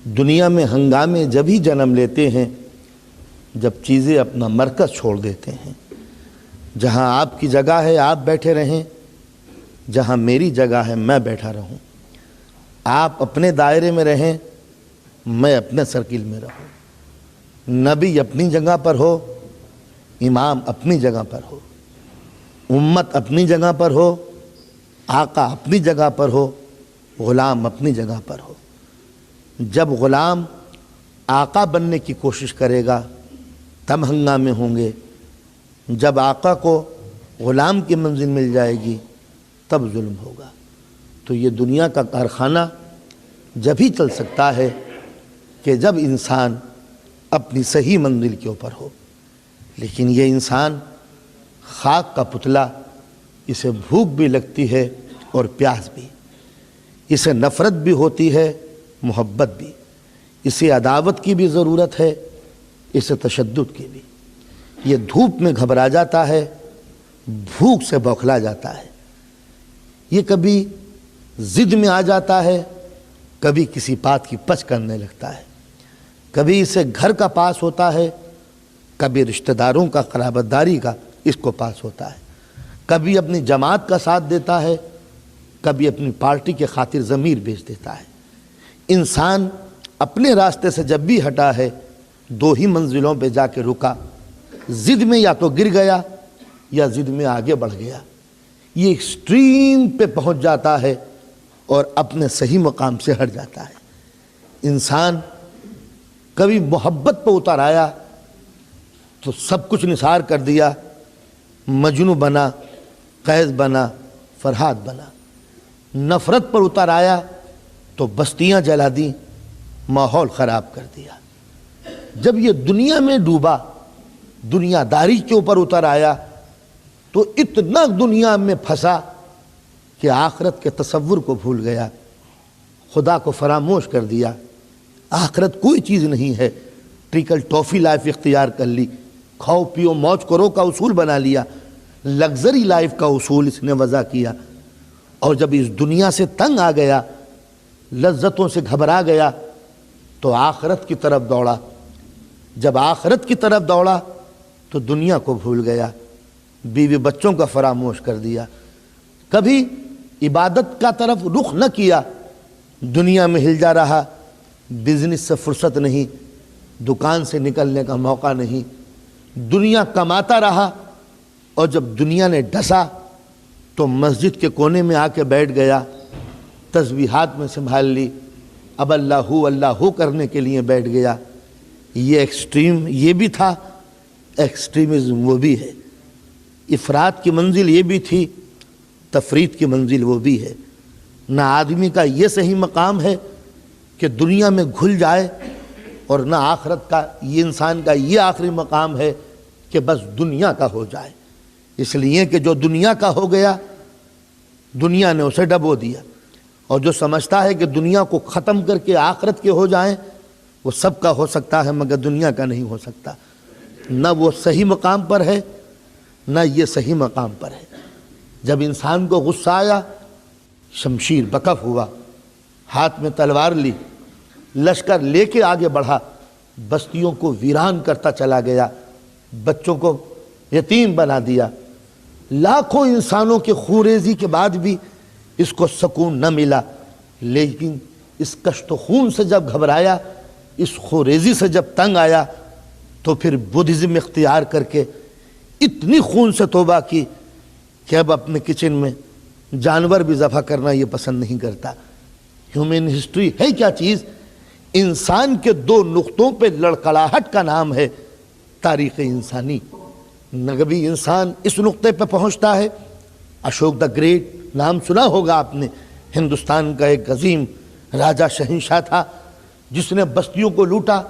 دنیا میں ہنگامے جب ہی جنم لیتے ہیں جب چیزیں اپنا مرکز چھوڑ دیتے ہیں۔ جہاں آپ کی جگہ ہے آپ بیٹھے رہیں، جہاں میری جگہ ہے میں بیٹھا رہوں۔ آپ اپنے دائرے میں رہیں، میں اپنے سرکل میں رہوں۔ نبی اپنی جگہ پر ہو، امام اپنی جگہ پر ہو، امت اپنی جگہ پر ہو، آقا اپنی جگہ پر ہو، غلام اپنی جگہ پر ہو۔ جب غلام آقا بننے کی کوشش کرے گا تب ہنگامے ہوں گے، جب آقا کو غلام کی منزل مل جائے گی تب ظلم ہوگا۔ تو یہ دنیا کا کارخانہ جب ہی چل سکتا ہے کہ جب انسان اپنی صحیح منزل کے اوپر ہو۔ لیکن یہ انسان خاک کا پتلا، اسے بھوک بھی لگتی ہے اور پیاس بھی، اسے نفرت بھی ہوتی ہے، محبت بھی، اسے عداوت کی بھی ضرورت ہے، اسے تشدد کی بھی۔ یہ دھوپ میں گھبرا جاتا ہے، بھوک سے بوکھلا جاتا ہے، یہ کبھی ضد میں آ جاتا ہے، کبھی کسی بات کی پچ کرنے لگتا ہے، کبھی اسے گھر کا پاس ہوتا ہے، کبھی رشتہ داروں کا قرابت داری کا اس کو پاس ہوتا ہے، کبھی اپنی جماعت کا ساتھ دیتا ہے، کبھی اپنی پارٹی کے خاطر ضمیر بیچ دیتا ہے۔ انسان اپنے راستے سے جب بھی ہٹا ہے دو ہی منزلوں پہ جا کے رکا، ضد میں یا تو گر گیا یا ضد میں آگے بڑھ گیا۔ یہ ایکسٹریم پہ پہنچ جاتا ہے اور اپنے صحیح مقام سے ہٹ جاتا ہے۔ انسان کبھی محبت پہ اتر آیا تو سب کچھ نثار کر دیا، مجنوں بنا، قیس بنا، فرہاد بنا۔ نفرت پر اتر آیا تو بستیاں جلا دیں، ماحول خراب کر دیا۔ جب یہ دنیا میں ڈوبا، دنیا داری کے اوپر اتر آیا تو اتنا دنیا میں پھنسا کہ آخرت کے تصور کو بھول گیا، خدا کو فراموش کر دیا۔ آخرت کوئی چیز نہیں ہے، ٹرکل ٹافی لائف اختیار کر لی، کھاؤ پیو موج کرو کا اصول بنا لیا، لگزری لائف کا اصول اس نے وضع کیا۔ اور جب اس دنیا سے تنگ آ گیا، لذتوں سے گھبرا گیا تو آخرت کی طرف دوڑا۔ جب آخرت کی طرف دوڑا تو دنیا کو بھول گیا، بیوی بچوں کا فراموش کر دیا، کبھی عبادت کا طرف رخ نہ کیا، دنیا میں ہل جا رہا، بزنس سے فرصت نہیں، دکان سے نکلنے کا موقع نہیں، دنیا کماتا رہا، اور جب دنیا نے ڈسا تو مسجد کے کونے میں آ کے بیٹھ گیا، تسبیحات میں سنبھال لی، اب اللہ کرنے کے لیے بیٹھ گیا۔ یہ ایکسٹریم یہ بھی تھا، ایکسٹریمزم وہ بھی ہے۔ افراد کی منزل یہ بھی تھی، تفرید کی منزل وہ بھی ہے۔ نہ آدمی کا یہ صحیح مقام ہے کہ دنیا میں گھل جائے، اور نہ آخرت کا یہ انسان کا یہ آخری مقام ہے کہ بس دنیا کا ہو جائے۔ اس لیے کہ جو دنیا کا ہو گیا دنیا نے اسے ڈبو دیا، اور جو سمجھتا ہے کہ دنیا کو ختم کر کے آخرت کے ہو جائیں، وہ سب کا ہو سکتا ہے مگر دنیا کا نہیں ہو سکتا۔ نہ وہ صحیح مقام پر ہے، نہ یہ صحیح مقام پر ہے۔ جب انسان کو غصہ آیا، شمشیر بکف ہوا، ہاتھ میں تلوار لی، لشکر لے کے آگے بڑھا، بستیوں کو ویران کرتا چلا گیا، بچوں کو یتیم بنا دیا۔ لاکھوں انسانوں کے خوریزی کے بعد بھی اس کو سکون نہ ملا، لیکن اس کشت و خون سے جب گھبرایا، اس خوریزی سے جب تنگ آیا، تو پھر بدھزم اختیار کر کے اتنی خون سے توبہ کی کہ اب اپنے کچن میں جانور بھی ذبح کرنا یہ پسند نہیں کرتا۔ ہیومن ہسٹری ہے کیا چیز؟ انسان کے دو نقطوں پہ لڑکڑاہٹ کا نام ہے تاریخ انسانی۔ نبی انسان اس نقطے پہ پہنچتا ہے۔ اشوک دا گریٹ نام سنا ہوگا آپ نے، ہندوستان کا ایک عظیم راجہ شہنشاہ تھا جس نے بستیوں کو لوٹا،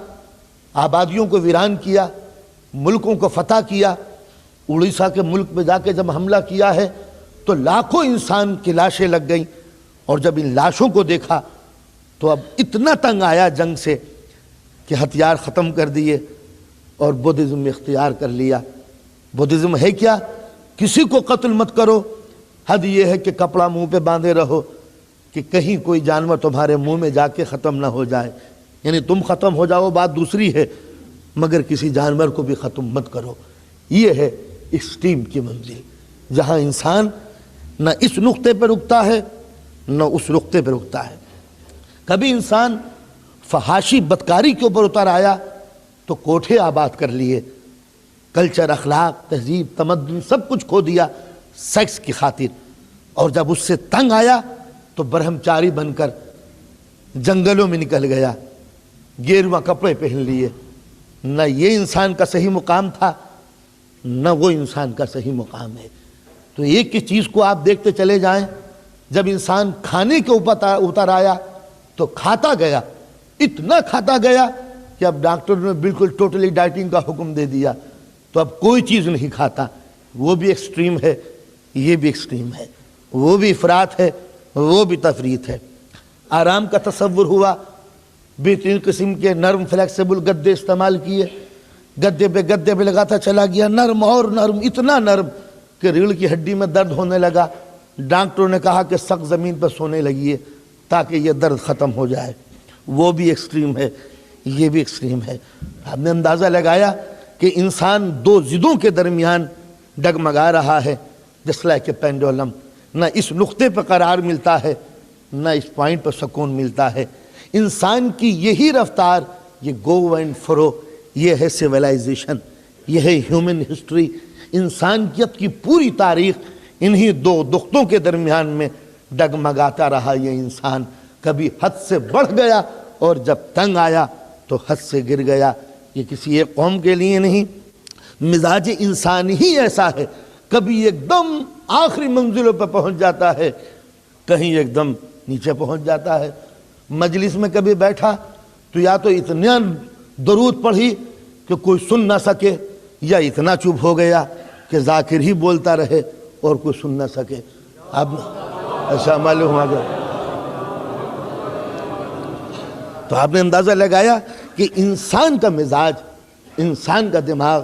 آبادیوں کو ویران کیا، ملکوں کو فتح کیا۔ اڑیسہ کے ملک میں جا کے جب حملہ کیا ہے تو لاکھوں انسان کی لاشیں لگ گئیں، اور جب ان لاشوں کو دیکھا تو اب اتنا تنگ آیا جنگ سے کہ ہتھیار ختم کر دیے اور بدھزم اختیار کر لیا۔ بدھزم ہے کیا؟ کسی کو قتل مت کرو، حد یہ ہے کہ کپڑا منہ پہ باندھے رہو کہ کہیں کوئی جانور تمہارے منہ میں جا کے ختم نہ ہو جائے۔ یعنی تم ختم ہو جاؤ بات دوسری ہے، مگر کسی جانور کو بھی ختم مت کرو۔ یہ ہے ایکسٹریم کی منزل، جہاں انسان نہ اس نقطے پہ رکتا ہے نہ اس نقطے پہ رکتا ہے۔ کبھی انسان فحاشی بدکاری کے اوپر اتر آیا تو کوٹھے آباد کر لیے، کلچر، اخلاق، تہذیب، تمدن سب کچھ کھو دیا سیکس کی خاطر، اور جب اس سے تنگ آیا تو برہمچاری بن کر جنگلوں میں نکل گیا، گیرواں کپڑے پہن لیے۔ نہ یہ انسان کا صحیح مقام تھا نہ وہ انسان کا صحیح مقام ہے۔ تو ایک ایک چیز کو آپ دیکھتے چلے جائیں، جب انسان کھانے کے اوپر اتر آیا تو کھاتا گیا، اتنا کھاتا گیا کہ اب ڈاکٹر نے بالکل ٹوٹلی ڈائٹنگ کا حکم دے دیا، تو اب کوئی چیز نہیں کھاتا۔ وہ بھی ایکسٹریم ہے، یہ بھی ایکسٹریم ہے، وہ بھی افراط ہے، وہ بھی تفریط ہے۔ آرام کا تصور ہوا، بہترین قسم کے نرم فلیکسیبل گدے استعمال کیے، گدے پہ لگاتا چلا گیا، نرم اور نرم، اتنا نرم کہ ریڑھ کی ہڈی میں درد ہونے لگا۔ ڈاکٹروں نے کہا کہ سخت زمین پر سونے لگیے تاکہ یہ درد ختم ہو جائے۔ وہ بھی ایکسٹریم ہے، یہ بھی ایکسٹریم ہے۔ آپ نے اندازہ لگایا کہ انسان دو ضدوں کے درمیان ڈگمگا رہا ہے، جس لائک کہ پینڈولم، نہ اس نقطے پر قرار ملتا ہے نہ اس پوائنٹ پر سکون ملتا ہے۔ انسان کی یہی رفتار، یہ گو اینڈ فرو، یہ ہے سیولائزیشن، یہ ہے ہیومن ہسٹری۔ انسانیت کی پوری تاریخ انہی دو نقطوں کے درمیان میں ڈگمگاتا رہا یہ انسان۔ کبھی حد سے بڑھ گیا اور جب تنگ آیا تو حد سے گر گیا۔ یہ کسی ایک قوم کے لیے نہیں، مزاج انسان ہی ایسا ہے، کبھی ایک دم آخری منزلوں پہ پہنچ جاتا ہے، کہیں ایک دم نیچے پہنچ جاتا ہے۔ مجلس میں کبھی بیٹھا تو یا تو اتنا درود پڑھی کہ کوئی سن نہ سکے، یا اتنا چپ ہو گیا کہ ذاکر ہی بولتا رہے اور کوئی سن نہ سکے۔ اب ایسا معلوم ہوا گیا۔ تو آپ نے اندازہ لگایا کہ انسان کا مزاج، انسان کا دماغ،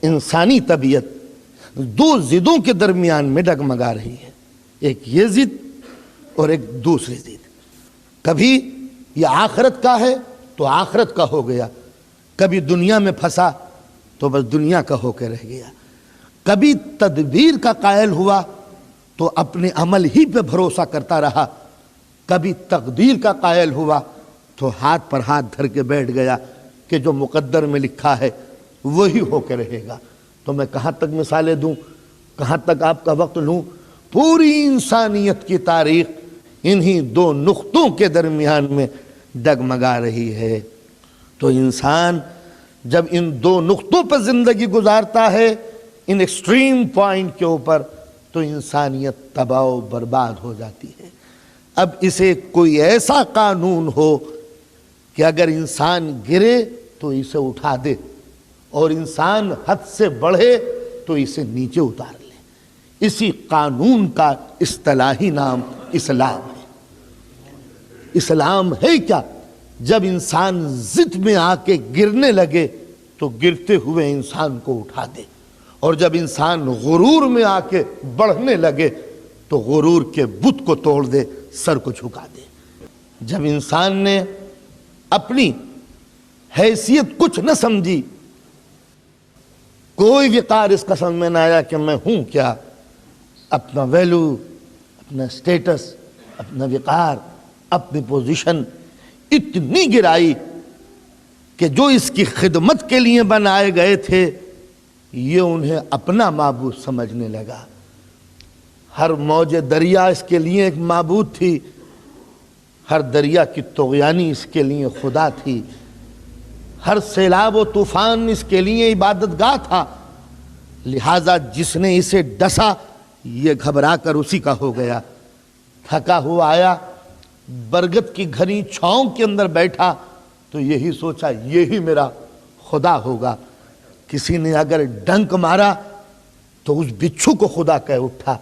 انسانی طبیعت دو ضدوں کے درمیان میں ڈگمگا رہی ہے، ایک یہ ضد اور ایک دوسری ضد۔ کبھی یہ آخرت کا ہے تو آخرت کا ہو گیا، کبھی دنیا میں پھنسا تو بس دنیا کا ہو کے رہ گیا، کبھی تدبیر کا قائل ہوا تو اپنے عمل ہی پہ بھروسہ کرتا رہا، کبھی تقدیر کا قائل ہوا تو ہاتھ پر ہاتھ دھر کے بیٹھ گیا کہ جو مقدر میں لکھا ہے وہی ہو کے رہے گا۔ تو میں کہاں تک مثالیں دوں، کہاں تک آپ کا وقت لوں؟ پوری انسانیت کی تاریخ انہی دو نقطوں کے درمیان میں ڈگمگا رہی ہے۔ تو انسان جب ان دو نقطوں پر زندگی گزارتا ہے، ان ایکسٹریم پوائنٹ کے اوپر، تو انسانیت تباہ و برباد ہو جاتی ہے۔ اب اسے کوئی ایسا قانون ہو کہ اگر انسان گرے تو اسے اٹھا دے، اور انسان حد سے بڑھے تو اسے نیچے اتار لے۔ اسی قانون کا اصطلاحی نام اسلام ہے۔ اسلام ہے کیا؟ جب انسان ضد میں آ کے گرنے لگے تو گرتے ہوئے انسان کو اٹھا دے، اور جب انسان غرور میں آ کے بڑھنے لگے تو غرور کے بت کو توڑ دے، سر کو جھکا دے۔ جب انسان نے اپنی حیثیت کچھ نہ سمجھی، کوئی وقار اس کا سمجھ میں نہ آیا کہ میں ہوں کیا، اپنا ویلو، اپنا سٹیٹس، اپنا وقار، اپنی پوزیشن اتنی گرائی کہ جو اس کی خدمت کے لیے بنائے گئے تھے یہ انہیں اپنا معبود سمجھنے لگا۔ ہر موج دریا اس کے لیے ایک معبود تھی، ہر دریا کی طغیانی اس کے لیے خدا تھی، ہر سیلاب و طوفان اس کے لیے عبادت گاہ تھا۔ لہٰذا جس نے اسے ڈسا یہ گھبرا کر اسی کا ہو گیا۔ تھکا ہوا آیا، برگد کی گھنی چھاؤں کے اندر بیٹھا تو یہی سوچا یہی میرا خدا ہوگا۔ کسی نے اگر ڈنک مارا تو اس بچھو کو خدا کہہ اٹھا۔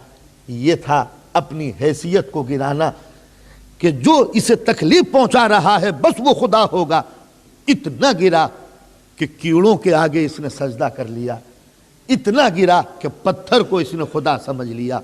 یہ تھا اپنی حیثیت کو گرانا کہ جو اسے تکلیف پہنچا رہا ہے بس وہ خدا ہوگا۔ اتنا گرا کہ کیڑوں کے آگے اس نے سجدہ کر لیا، اتنا گرا کہ پتھر کو اس نے خدا سمجھ لیا،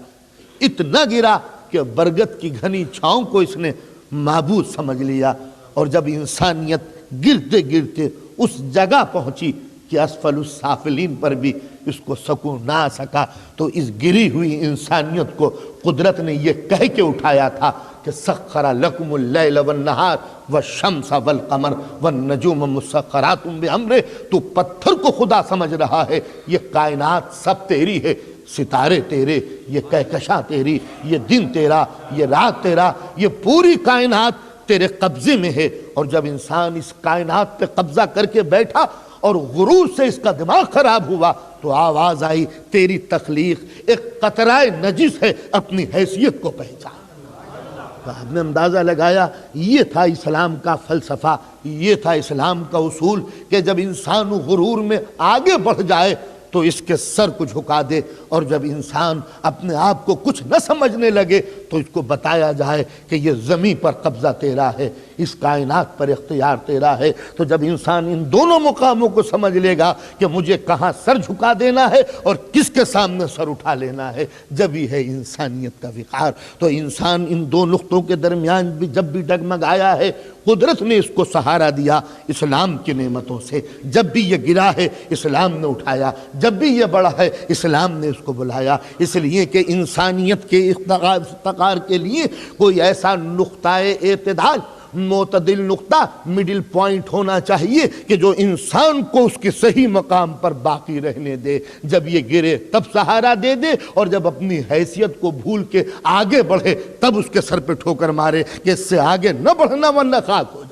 اتنا گرا کہ برگد کی گھنی چھاؤں کو اس نے معبود سمجھ لیا۔ اور جب انسانیت گرتے گرتے اس جگہ پہنچی کہ اسفل السافلین پر بھی اس کو سکون نہ آ سکا، تو اس گری ہوئی انسانیت کو قدرت نے یہ کہہ کے اٹھایا تھا کہ سخر لکم اللیل والنہار والشمس والقمر والنجوم مسخرات بامرہ۔ تو پتھر کو خدا سمجھ رہا ہے یہ کائنات سب تیری ہے، ستارے تیرے، یہ کہکشاں تیری، یہ دن تیرا، یہ رات تیرا، یہ پوری کائنات تیرے قبضے میں ہے۔ اور جب انسان اس کائنات پہ قبضہ کر کے بیٹھا اور غرور سے اس کا دماغ خراب ہوا تو آواز آئی تیری تخلیق ایک قطرہ نجس ہے، اپنی حیثیت کو پہچان۔ تو آپ نے اندازہ لگایا یہ تھا اسلام کا فلسفہ، یہ تھا اسلام کا اصول کہ جب انسان غرور میں آگے بڑھ جائے تو اس کے سر کو جھکا دے، اور جب انسان اپنے آپ کو کچھ نہ سمجھنے لگے تو اس کو بتایا جائے کہ یہ زمین پر قبضہ تیرا ہے، اس کائنات پر اختیار تیرا ہے۔ تو جب انسان ان دونوں مقاموں کو سمجھ لے گا کہ مجھے کہاں سر جھکا دینا ہے اور کس کے سامنے سر اٹھا لینا ہے، جب ہی ہے انسانیت کا وقار۔ تو انسان ان دو نقطوں کے درمیان بھی جب بھی ڈگمگایا ہے، قدرت نے اس کو سہارا دیا اسلام کی نعمتوں سے۔ جب بھی یہ گرا ہے اسلام نے اٹھایا، جب بھی یہ بڑا ہے اسلام نے اس کو بلایا، اس لیے کہ انسانیت کے افتقار کے لیے کوئی ایسا نقطۂ اعتدال، معتدل نقطہ، مڈل پوائنٹ ہونا چاہیے کہ جو انسان کو اس کے صحیح مقام پر باقی رہنے دے۔ جب یہ گرے تب سہارا دے دے، اور جب اپنی حیثیت کو بھول کے آگے بڑھے تب اس کے سر پہ ٹھوکر مارے کہ اس سے آگے نہ بڑھنا ورنہ خاک ہو جائے۔